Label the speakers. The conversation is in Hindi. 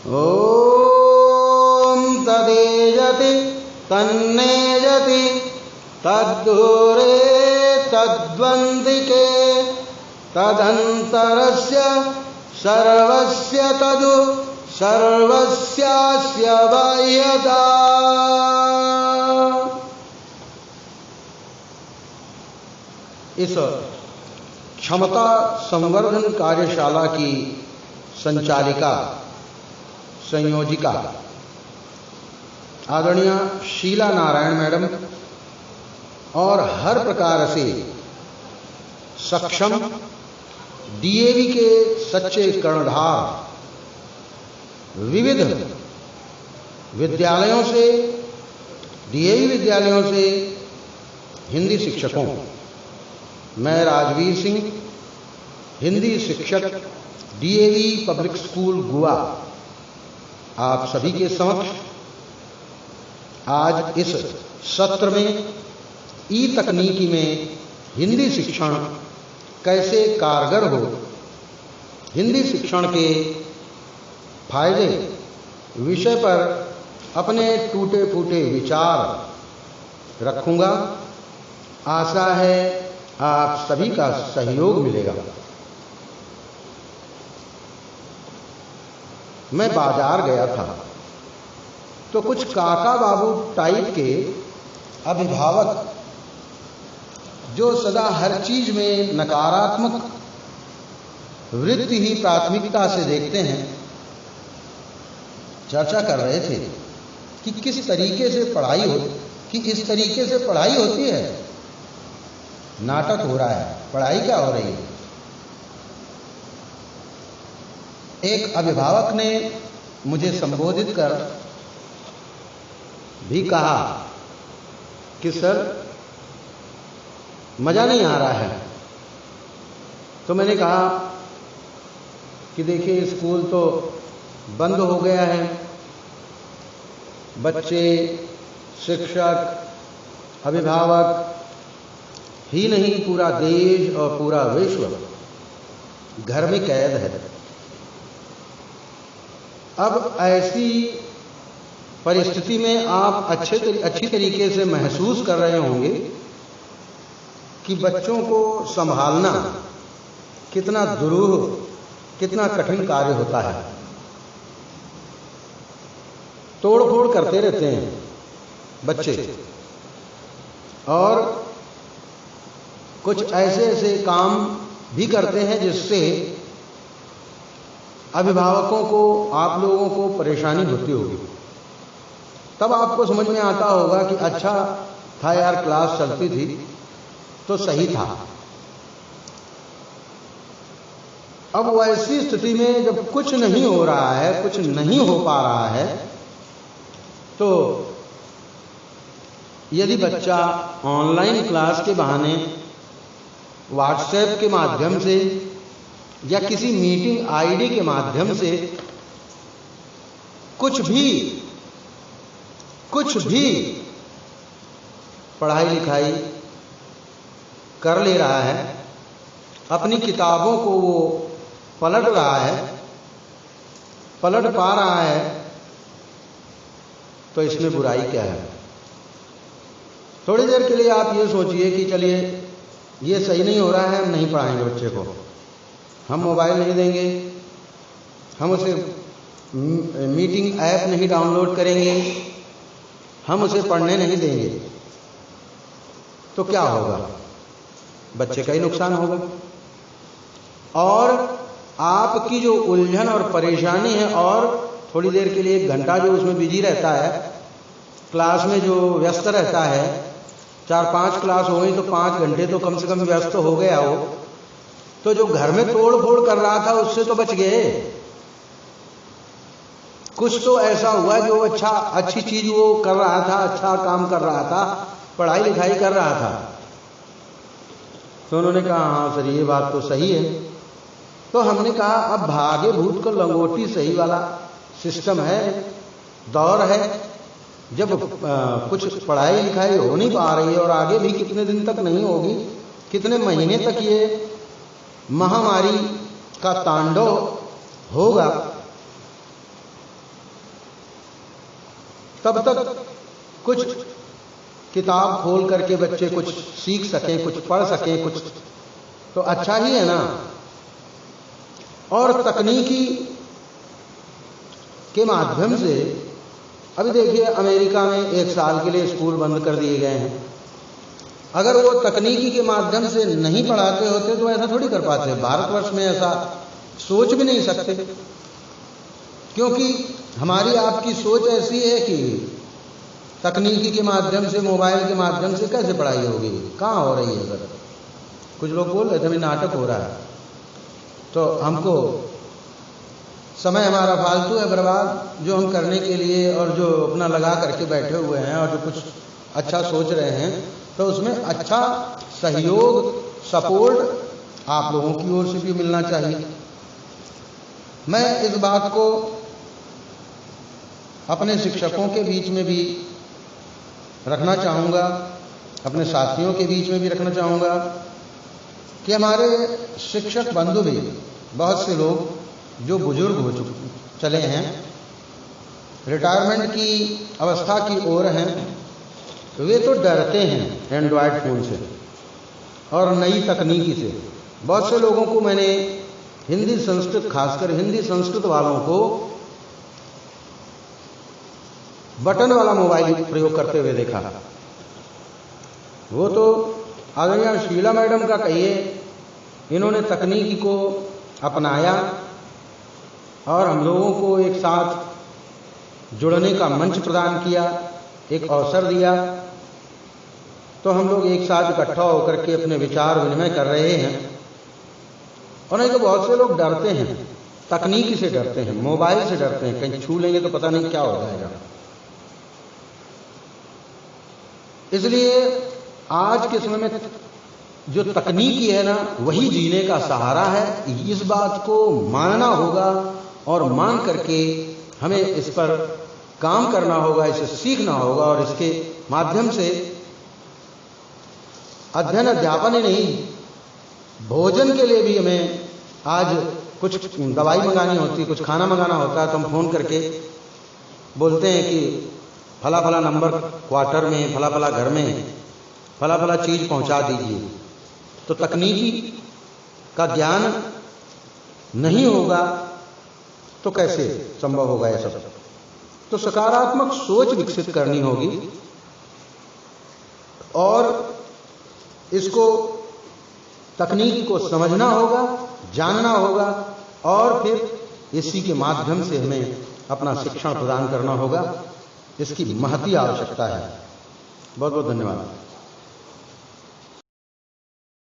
Speaker 1: ॐ तदेजति तन्नेजति तद्धूरे तद्वन्दिके तदन्तरस्य सर्वस्य तदु सर्वस्यास्य बाह्यता। इस क्षमता संवर्धन कार्यशाला की संचालिका संयोजिका आदरणीय शीला नारायण मैडम और हर प्रकार से सक्षम डीएवी के सच्चे कर्णधार विविध विद्यालयों से डीएवी विद्यालयों से हिंदी शिक्षकों, मैं राजवीर सिंह हिंदी शिक्षक डीएवी पब्लिक स्कूल गुआ आप सभी के समक्ष आज इस सत्र में ई तकनीकी में हिंदी शिक्षण कैसे कारगर हो, हिंदी शिक्षण के फायदे विषय पर अपने टूटे फूटे विचार रखूंगा। आशा है आप सभी का सहयोग मिलेगा। मैं बाजार गया था तो कुछ काका बाबू टाइप के अभिभावक जो सदा हर चीज में नकारात्मक वृत्ति ही प्राथमिकता से देखते हैं, चर्चा कर रहे थे कि किस तरीके से पढ़ाई हो, कि इस तरीके से पढ़ाई होती है, नाटक हो रहा है, पढ़ाई क्या हो रही है। एक अभिभावक ने मुझे संबोधित कर भी कहा कि सर मजा नहीं आ रहा है। तो मैंने कहा कि देखिए स्कूल तो बंद हो गया है, बच्चे, शिक्षक, अभिभावक ही नहीं पूरा देश और पूरा विश्व घर में कैद है। अब ऐसी परिस्थिति में आप अच्छी तरीके से महसूस कर रहे होंगे कि बच्चों को संभालना कितना दुरूह, कितना कठिन कार्य होता है। तोड़-फोड़ करते रहते हैं बच्चे और कुछ ऐसे ऐसे काम भी करते हैं जिससे अभिभावकों को, आप लोगों को परेशानी होती होगी। तब आपको समझ में आता होगा कि अच्छा था यार, क्लास चलती थी तो सही था। अब वैसी स्थिति में जब कुछ नहीं हो रहा है, कुछ नहीं हो पा रहा है, तो यदि बच्चा ऑनलाइन क्लास के बहाने व्हाट्सएप के माध्यम से या किसी मीटिंग आईडी के माध्यम से कुछ भी पढ़ाई लिखाई कर ले रहा है, अपनी किताबों को वो पलट रहा है, पलट पा रहा है, तो इसमें बुराई क्या है। थोड़ी देर के लिए आप ये सोचिए कि चलिए ये सही नहीं हो रहा है, हम नहीं पढ़ाएंगे बच्चे को, हम मोबाइल नहीं देंगे, हम उसे मीटिंग ऐप नहीं डाउनलोड करेंगे, हम उसे पढ़ने नहीं देंगे, तो क्या होगा, बच्चे का ही नुकसान होगा। और आपकी जो उलझन और परेशानी है, और थोड़ी देर के लिए 1 घंटा जो उसमें बिजी रहता है, क्लास में जो व्यस्त रहता है, 4-5 क्लास हो गई तो 5 घंटे तो कम से कम व्यस्त हो गया वो, तो जो घर में तोड़ फोड़ कर रहा था उससे तो बच गए। कुछ तो ऐसा हुआ जो अच्छी चीज वो कर रहा था, अच्छा काम कर रहा था, पढ़ाई लिखाई कर रहा था। तो उन्होंने कहा हाँ सर ये बात तो सही है। तो हमने कहा अब भागे भूत को लंगोटी सही वाला सिस्टम है, दौर है, जब कुछ पढ़ाई लिखाई हो नहीं पा रही है और आगे भी कितने दिन तक नहीं होगी, कितने महीने तक ये महामारी का तांडव होगा, तब तक कुछ किताब खोल करके बच्चे कुछ सीख सकें, कुछ पढ़ सकें, कुछ तो अच्छा ही है ना। और तकनीकी के माध्यम से अभी देखिए अमेरिका में 1 साल के लिए स्कूल बंद कर दिए गए हैं। अगर वो तकनीकी के माध्यम से नहीं पढ़ाते होते तो ऐसा थोड़ी कर पाते। भारतवर्ष में ऐसा सोच भी नहीं सकते, क्योंकि हमारी आपकी सोच ऐसी है कि तकनीकी के माध्यम से, मोबाइल के माध्यम से कैसे पढ़ाई होगी, कहाँ हो रही है। अगर कुछ लोग बोल रहे थे अभी नाटक हो रहा है, तो हमको समय हमारा फालतू है बर्बाद, जो हम करने के लिए और जो अपना लगा करके बैठे हुए हैं और जो कुछ अच्छा सोच रहे हैं, तो उसमें अच्छा सहयोग, सपोर्ट आप लोगों की ओर से भी मिलना चाहिए। मैं इस बात को अपने शिक्षकों के बीच में भी रखना चाहूँगा, अपने साथियों के बीच में भी रखना चाहूँगा कि हमारे शिक्षक बंधु भी, बहुत से लोग जो बुजुर्ग हो चले हैं, रिटायरमेंट की अवस्था की ओर हैं, वे तो डरते हैं एंड्रॉयड फ़ोन से और नई तकनीकी से। बहुत से लोगों को मैंने हिंदी संस्कृत, खासकर हिंदी संस्कृत वालों को बटन वाला मोबाइल प्रयोग करते हुए देखा। वो तो आदरणीय शीला मैडम का कहिए, इन्होंने तकनीकी को अपनाया और हम लोगों को एक साथ जुड़ने का मंच प्रदान किया, एक अवसर दिया। तो हम लोग एक साथ इकट्ठा होकर के अपने विचार विनिमय कर रहे हैं। और नहीं तो बहुत से लोग डरते हैं, तकनीकी से डरते हैं, मोबाइल से डरते हैं, कहीं छू लेंगे तो पता नहीं क्या हो जाएगा। इसलिए आज के समय में जो तकनीकी है ना, वही जीने का सहारा है। इस बात को मानना होगा और मान करके हमें इस पर काम करना होगा, इसे सीखना होगा और इसके माध्यम से अध्ययन अध्यापन ही नहीं, भोजन के लिए भी हमें आज कुछ दवाई मंगानी होती है, कुछ खाना मंगाना होता है, तो हम फोन करके बोलते हैं कि फला फला नंबर क्वार्टर में, फला फला घर में फला फला चीज पहुंचा दीजिए। तो तकनीकी का ज्ञान नहीं होगा तो कैसे संभव होगा यह सब। तो सकारात्मक सोच विकसित करनी होगी और इसको, तकनीकी को समझना होगा, जानना होगा और फिर इसी के माध्यम से हमें अपना शिक्षण प्रदान करना होगा। इसकी महती आवश्यकता है। बहुत बहुत धन्यवाद।